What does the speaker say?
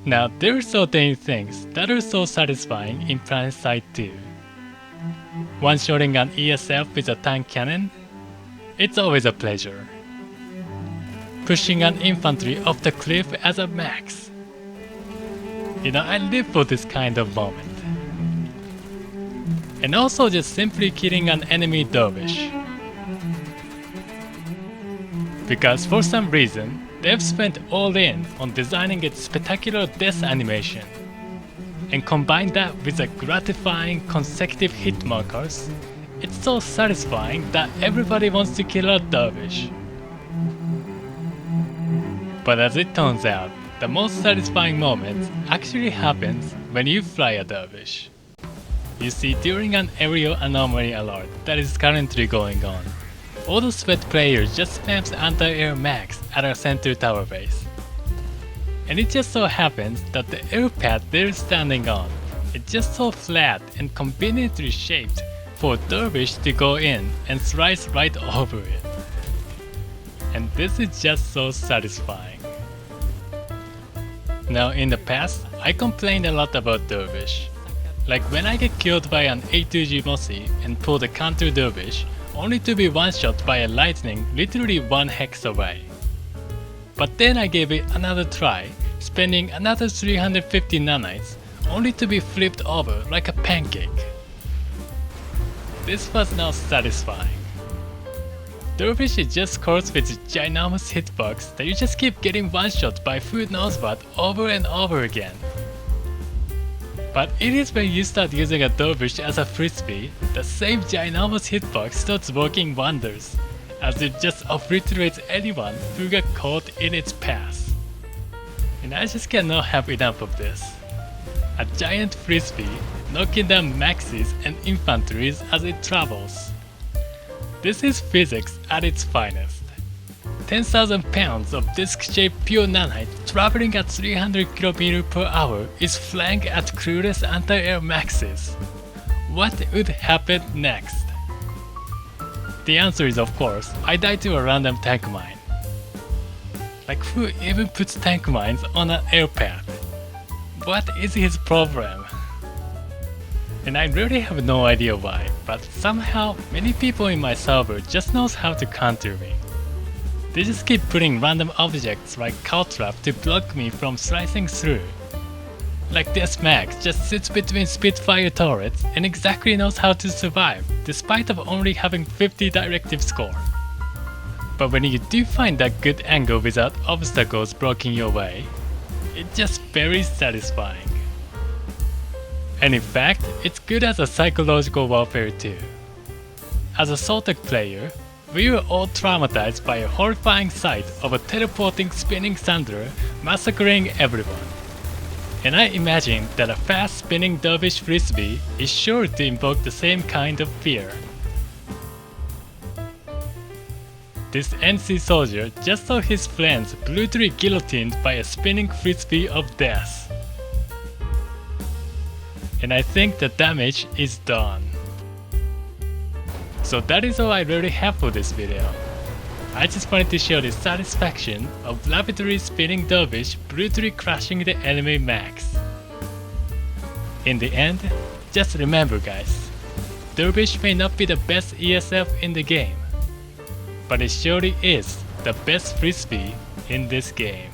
Now there are certain things that are so satisfying in Planetside 2. One-shotting an ESF with a tank cannon? It's always a pleasure. Pushing an infantry off the cliff as a max. I live for this kind of moment. And also just simply killing an enemy dervish. Because for some reason, they've spent all in on designing its spectacular death animation. And combine that with the gratifying consecutive hit markers, it's so satisfying that everybody wants to kill a dervish. But as it turns out, the most satisfying moment actually happens when you fly a dervish. You see, during an aerial anomaly alert that is currently going on, all the sweat players just spams anti-air max at our center tower base. And it just so happens that the air pad they're standing on is just so flat and conveniently shaped for a dervish to go in and slice right over it. And this is just so satisfying. Now in the past, I complained a lot about dervish. Like when I get killed by an A2G Mossy and pull the counter dervish, only to be one-shot by a lightning literally one hex away. But then I gave it another try, spending another 350 nanites, only to be flipped over like a pancake. This was not satisfying. Dervish is just cursed with ginormous hitbox that you just keep getting one-shot by who knows what over and over again. But it is when you start using a dervish as a frisbee, the same ginormous hitbox starts working wonders, as it just obliterates anyone who got caught in its path. And I just cannot have enough of this. A giant frisbee knocking down maxis and infanteries as it travels. This is physics at its finest. 10,000 pounds of disc-shaped pure nanite traveling at 300 km per hour is flying at clueless anti-air maxes. What would happen next? The answer is of course, I die to a random tank mine. Like who even puts tank mines on an air pad? What is his problem? And I really have no idea why, but somehow many people in my server just knows how to counter me. They just keep putting random objects like Caltrap to block me from slicing through. Like this Max just sits between Spitfire turrets and exactly knows how to survive, despite of only having 50 directive score. But when you do find that good angle without obstacles blocking your way, it's just very satisfying. And in fact, it's good as a psychological warfare too. As a Soltec player, we were all traumatized by a horrifying sight of a teleporting spinning thunder massacring everyone. And I imagine that a fast spinning dervish frisbee is sure to invoke the same kind of fear. This NC soldier just saw his friends brutally guillotined by a spinning frisbee of death. And I think the damage is done. So that is all I really have for this video. I just wanted to show the satisfaction of rapidly spinning dervish brutally crushing the enemy max. In the end, just remember guys, dervish may not be the best ESF in the game, but it surely is the best frisbee in this game.